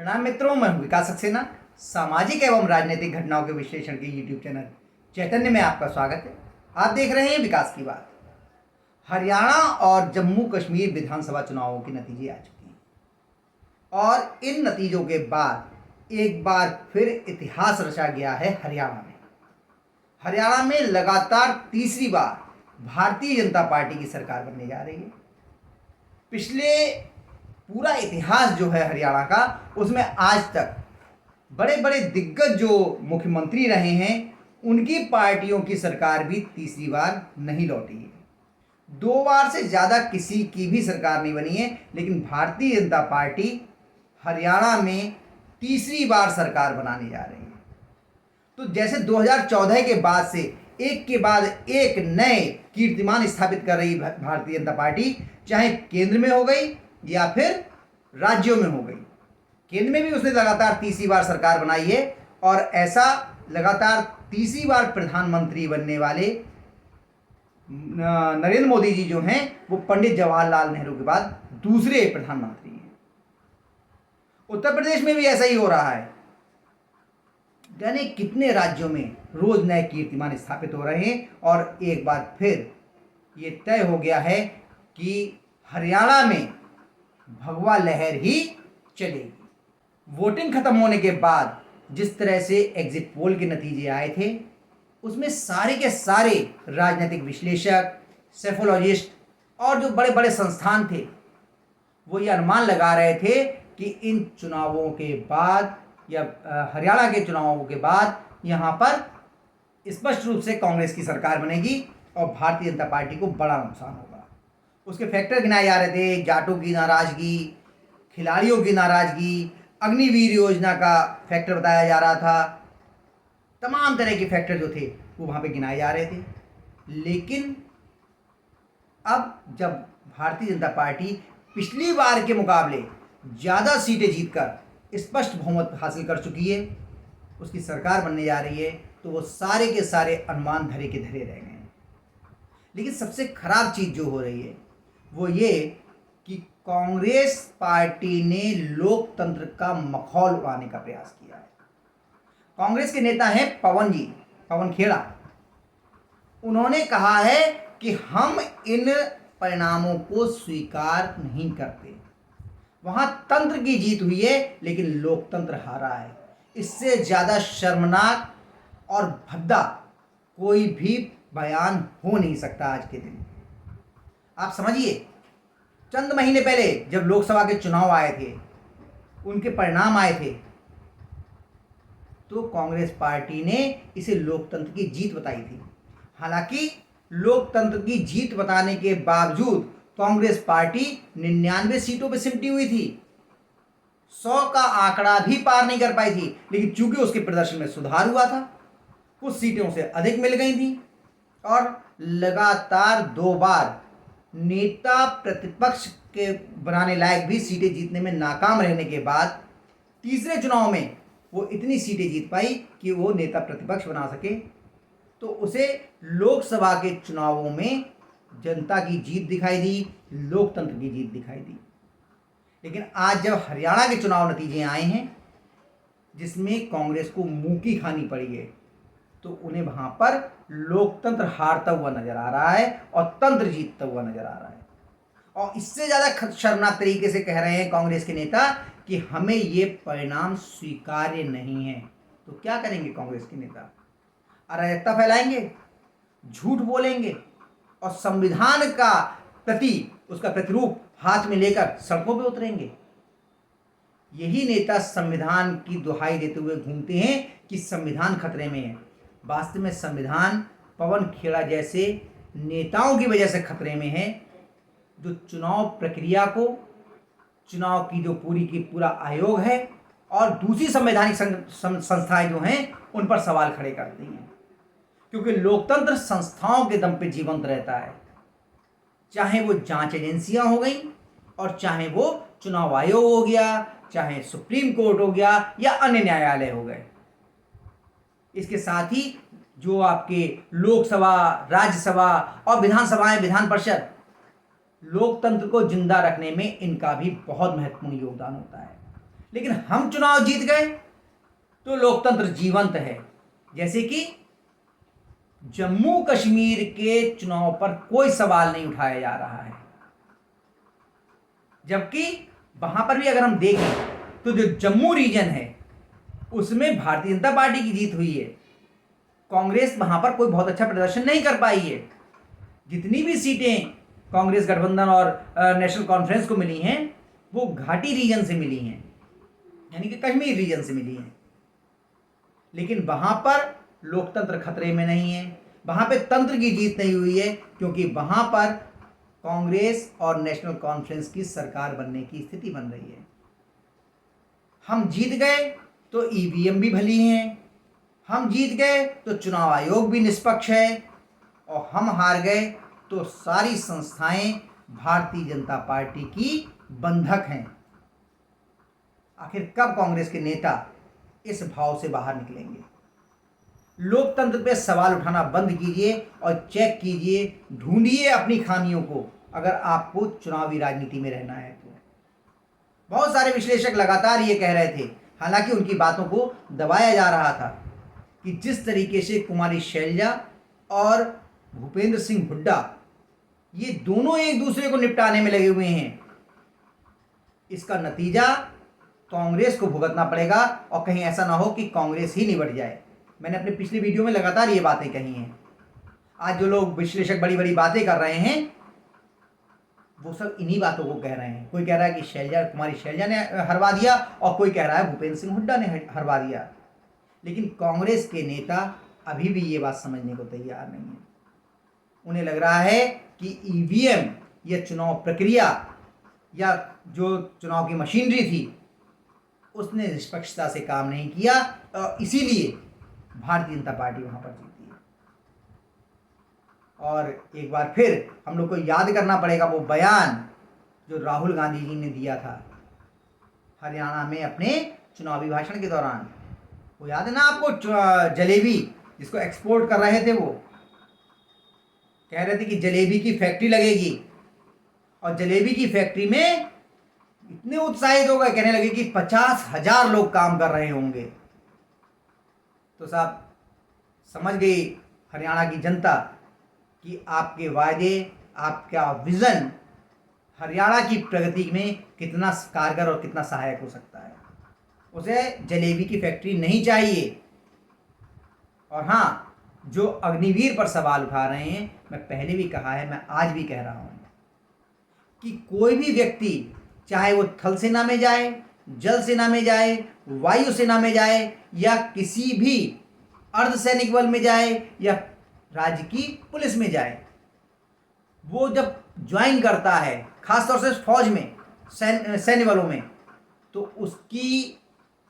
प्रणाम मित्रों, मैं हूं विकास सक्सेना। सामाजिक एवं राजनीतिक घटनाओं के विश्लेषण के यूट्यूब चैनल चैतन्य में आपका स्वागत है। आप देख रहे हैं विकास की बात। हरियाणा और जम्मू कश्मीर विधानसभा चुनावों के नतीजे आ चुके हैं और इन नतीजों के बाद एक बार फिर इतिहास रचा गया है हरियाणा में। हरियाणा में लगातार तीसरी बार भारतीय जनता पार्टी की सरकार बनने जा रही है। पिछले पूरा इतिहास जो है हरियाणा का, उसमें आज तक बड़े बड़े दिग्गज जो मुख्यमंत्री रहे हैं, उनकी पार्टियों की सरकार भी तीसरी बार नहीं लौटी है। 2 बार से ज़्यादा किसी की भी सरकार नहीं बनी है, लेकिन भारतीय जनता पार्टी हरियाणा में तीसरी बार सरकार बनाने जा रही है। तो जैसे 2014 के बाद से एक के बाद एक नए कीर्तिमान स्थापित कर रही भारतीय जनता पार्टी, चाहे केंद्र में हो गई या फिर राज्यों में हो गई। केंद्र में भी उसने लगातार तीसरी बार सरकार बनाई है और ऐसा लगातार तीसरी बार प्रधानमंत्री बनने वाले नरेंद्र मोदी जी जो हैं, वो पंडित जवाहरलाल नेहरू के बाद दूसरे प्रधानमंत्री हैं। उत्तर प्रदेश में भी ऐसा ही हो रहा है। यानी कितने राज्यों में रोज नए कीर्तिमान स्थापित हो रहे हैं और एक बार फिर ये तय हो गया है कि हरियाणा में भगवा लहर ही चलेगी। वोटिंग खत्म होने के बाद जिस तरह से एग्जिट पोल के नतीजे आए थे, उसमें सारे के सारे राजनीतिक विश्लेषक, सेफोलॉजिस्ट और जो बड़े बड़े संस्थान थे, वो ये अनुमान लगा रहे थे कि इन चुनावों के बाद या हरियाणा के चुनावों के बाद यहाँ पर स्पष्ट रूप से कांग्रेस की सरकार बनेगी और भारतीय जनता पार्टी को बड़ा नुकसान होगा। उसके फैक्टर गिनाए जा रहे थे, जाटों की नाराज़गी, खिलाड़ियों की नाराज़गी, अग्निवीर योजना का फैक्टर बताया जा रहा था। तमाम तरह के फैक्टर जो थे वो वहाँ पे गिनाए जा रहे थे। लेकिन अब जब भारतीय जनता पार्टी पिछली बार के मुकाबले ज़्यादा सीटें जीतकर स्पष्ट बहुमत हासिल कर चुकी है, उसकी सरकार बनने जा रही है, तो वो सारे के सारे अनुमान धरे के धरे रह गए हैं। लेकिन सबसे खराब चीज़ जो हो रही है वो ये कि कांग्रेस पार्टी ने लोकतंत्र का मखौल उड़ाने का प्रयास किया है। कांग्रेस के नेता हैं पवन खेड़ा। उन्होंने कहा है कि हम इन परिणामों को स्वीकार नहीं करते। वहां तंत्र की जीत हुई है, लेकिन लोकतंत्र हारा है। इससे ज़्यादा शर्मनाक और भद्दा कोई भी बयान हो नहीं सकता आज के दिन। आप समझिए, चंद महीने पहले जब लोकसभा के चुनाव आए थे, उनके परिणाम आए थे, तो कांग्रेस पार्टी ने इसे लोकतंत्र की जीत बताई थी। हालांकि लोकतंत्र की जीत बताने के बावजूद कांग्रेस पार्टी 99 सीटों पर सिमटी हुई थी। 100 का आंकड़ा भी पार नहीं कर पाई थी। लेकिन चूंकि उसके प्रदर्शन में सुधार हुआ था, कुछ सीटों से अधिक मिल गई थी और लगातार 2 बार नेता प्रतिपक्ष के बनाने लायक भी सीटें जीतने में नाकाम रहने के बाद तीसरे चुनाव में वो इतनी सीटें जीत पाई कि वो नेता प्रतिपक्ष बना सके। तो उसे लोकसभा के चुनावों में जनता की जीत दिखाई दी, लोकतंत्र की जीत दिखाई दी। लेकिन आज जब हरियाणा के चुनाव नतीजे आए हैं, जिसमें कांग्रेस को मुंह की खानी पड़ी है, तो उन्हें वहाँ पर लोकतंत्र हारता हुआ नजर आ रहा है और तंत्र जीतता हुआ नजर आ रहा है। और इससे ज़्यादा शर्मनाक तरीके से कह रहे हैं कांग्रेस के नेता कि हमें ये परिणाम स्वीकार्य नहीं है। तो क्या करेंगे कांग्रेस के नेता? अराजकता फैलाएंगे, झूठ बोलेंगे और संविधान का उसका प्रतिरूप हाथ में लेकर सड़कों पर उतरेंगे। यही नेता संविधान की दुहाई देते हुए घूमते हैं कि संविधान खतरे में है। वास्तव में संविधान पवन खेड़ा जैसे नेताओं की वजह से खतरे में है, जो चुनाव प्रक्रिया को, चुनाव की जो पूरी की पूरा आयोग है और दूसरी संवैधानिक संस्थाएं जो हैं, उन पर सवाल खड़े करती हैं। क्योंकि लोकतंत्र संस्थाओं के दम पे जीवंत रहता है, चाहे वो जांच एजेंसियां हो गई और चाहे वो चुनाव आयोग हो गया, चाहे सुप्रीम कोर्ट हो गया या अन्य न्यायालय हो गए। इसके साथ ही जो आपके लोकसभा, राज्यसभा और विधानसभाएं, विधान परिषद, लोकतंत्र को जिंदा रखने में इनका भी बहुत महत्वपूर्ण योगदान होता है। लेकिन हम चुनाव जीत गए तो लोकतंत्र जीवंत है। जैसे कि जम्मू कश्मीर के चुनाव पर कोई सवाल नहीं उठाया जा रहा है, जबकि वहां पर भी अगर हम देखें तो जो जम्मू रीजन है उसमें भारतीय जनता पार्टी की जीत हुई है। कांग्रेस वहां पर कोई बहुत अच्छा प्रदर्शन नहीं कर पाई है। जितनी भी सीटें कांग्रेस गठबंधन और नेशनल कॉन्फ्रेंस को मिली हैं वो घाटी रीजन से मिली हैं, यानी कि कश्मीर रीजन से मिली हैं। लेकिन वहां पर लोकतंत्र खतरे में नहीं है, वहां पे तंत्र की जीत नहीं हुई है, क्योंकि वहां पर कांग्रेस और नेशनल कॉन्फ्रेंस की सरकार बनने की स्थिति बन रही है। हम जीत गए तो ईवीएम भी भली हैं, हम जीत गए तो चुनाव आयोग भी निष्पक्ष है, और हम हार गए तो सारी संस्थाएं भारतीय जनता पार्टी की बंधक हैं। आखिर कब कांग्रेस के नेता इस भाव से बाहर निकलेंगे? लोकतंत्र पे सवाल उठाना बंद कीजिए और चेक कीजिए, ढूंढिए अपनी खामियों को, अगर आपको चुनावी राजनीति में रहना है तो। बहुत सारे विश्लेषक लगातार ये कह रहे थे, हालांकि उनकी बातों को दबाया जा रहा था, कि जिस तरीके से कुमारी शैलजा और भूपेंद्र सिंह हुड्डा ये दोनों एक दूसरे को निपटाने में लगे हुए हैं, इसका नतीजा कांग्रेस को भुगतना पड़ेगा, और कहीं ऐसा ना हो कि कांग्रेस ही निबट जाए। मैंने अपने पिछले वीडियो में लगातार ये बातें कही हैं। आज जो लोग विश्लेषक बड़ी बड़ी बातें कर रहे हैं वो सब इन्हीं बातों को कह रहे हैं। कोई कह रहा है कि कुमारी शैलजा ने हरवा दिया, और कोई कह रहा है भूपेंद्र सिंह हुड्डा ने हरवा दिया। लेकिन कांग्रेस के नेता अभी भी ये बात समझने को तैयार नहीं है। उन्हें लग रहा है कि ईवीएम या चुनाव प्रक्रिया या जो चुनाव की मशीनरी थी उसने निष्पक्षता से काम नहीं किया, और इसीलिए भारतीय जनता पार्टी वहां पर जीती है। और एक बार फिर हम लोग को याद करना पड़ेगा वो बयान जो राहुल गांधी जी ने दिया था हरियाणा में अपने चुनावी भाषण के दौरान। वो याद है ना आपको, जलेबी जिसको एक्सपोर्ट कर रहे थे, वो कह रहे थे कि जलेबी की फैक्ट्री लगेगी, और जलेबी की फैक्ट्री में इतने उत्साहित हो गए, कहने लगे कि 50,000 लोग काम कर रहे होंगे। तो साहब समझ गई हरियाणा की जनता कि आपके वायदे, आपका विजन हरियाणा की प्रगति में कितना कारगर और कितना सहायक हो सकता है। उसे जलेबी की फैक्ट्री नहीं चाहिए। और हाँ, जो अग्निवीर पर सवाल उठा रहे हैं, मैं पहले भी कहा है, मैं आज भी कह रहा हूं कि कोई भी व्यक्ति, चाहे वो थल सेना में जाए, जल सेना में जाए, वायु सेना में जाए, या किसी भी अर्धसैनिक बल में जाए, या राज्य की पुलिस में जाए, वो जब ज्वाइन करता है, खासतौर से फौज में, सैन्य बलों में, तो उसकी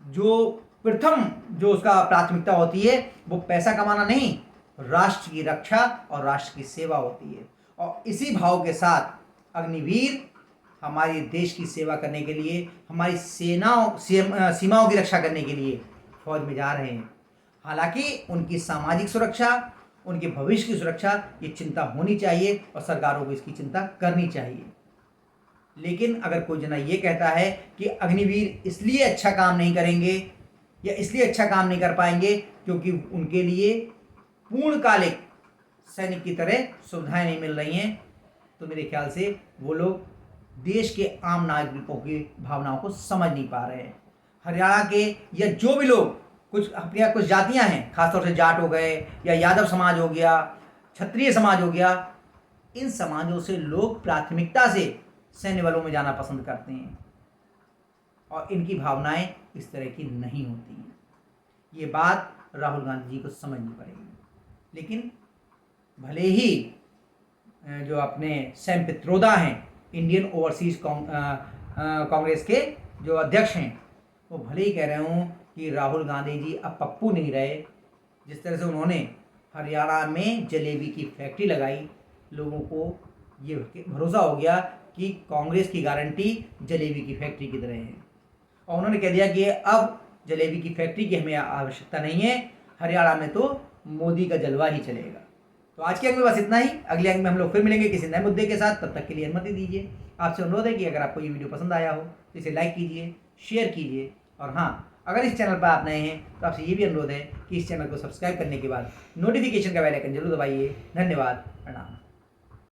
जो प्रथम जो उसका प्राथमिकता होती है वो पैसा कमाना नहीं, राष्ट्र की रक्षा और राष्ट्र की सेवा होती है। और इसी भाव के साथ अग्निवीर हमारे देश की सेवा करने के लिए, हमारी सीमाओं की रक्षा करने के लिए फौज में जा रहे हैं। हालांकि उनकी सामाजिक सुरक्षा, उनके भविष्य की सुरक्षा, ये चिंता होनी चाहिए और सरकारों को इसकी चिंता करनी चाहिए। लेकिन अगर कोई जना ये कहता है कि अग्निवीर इसलिए अच्छा काम नहीं करेंगे या इसलिए अच्छा काम नहीं कर पाएंगे क्योंकि उनके लिए पूर्णकालिक सैनिक की तरह सुविधाएं नहीं मिल रही हैं, तो मेरे ख्याल से वो लोग देश के आम नागरिकों की भावनाओं को समझ नहीं पा रहे हैं। हरियाणा के या जो भी लोग, कुछ अपने यहाँ कुछ जातियां हैं, खासतौर से जाट हो गए, या यादव समाज हो गया, क्षत्रिय समाज हो गया, इन समाजों से लोग प्राथमिकता से सैन्य बलों में जाना पसंद करते हैं, और इनकी भावनाएं इस तरह की नहीं होती हैं। ये बात राहुल गांधी जी को समझनी पड़ेगी। लेकिन भले ही जो अपने सैम पित्रोदा हैं, इंडियन ओवरसीज कांग्रेस के जो अध्यक्ष हैं, वो भले ही कह रहे हों कि राहुल गांधी जी अब पप्पू नहीं रहे। जिस तरह से उन्होंने हरियाणा में जलेबी की फैक्ट्री लगाई, लोगों को ये भरोसा हो गया कि कांग्रेस की गारंटी जलेबी की फैक्ट्री की तरह है, और उन्होंने कह दिया कि अब जलेबी की फैक्ट्री की हमें आवश्यकता नहीं है, हरियाणा में तो मोदी का जलवा ही चलेगा। तो आज के अंक में बस इतना ही। अगले अंक में हम लोग फिर मिलेंगे किसी नए मुद्दे के साथ। तब तक के लिए अनुमति दीजिए। आपसे अनुरोध है कि अगर आपको ये वीडियो पसंद आया हो तो इसे लाइक कीजिए, शेयर कीजिए। और हाँ, अगर इस चैनल पर आप नए हैं तो आपसे ये भी अनुरोध है कि इस चैनल को सब्सक्राइब करने के बाद नोटिफिकेशन का बेल आइकन जरूर दबाइए। धन्यवाद, प्रणाम।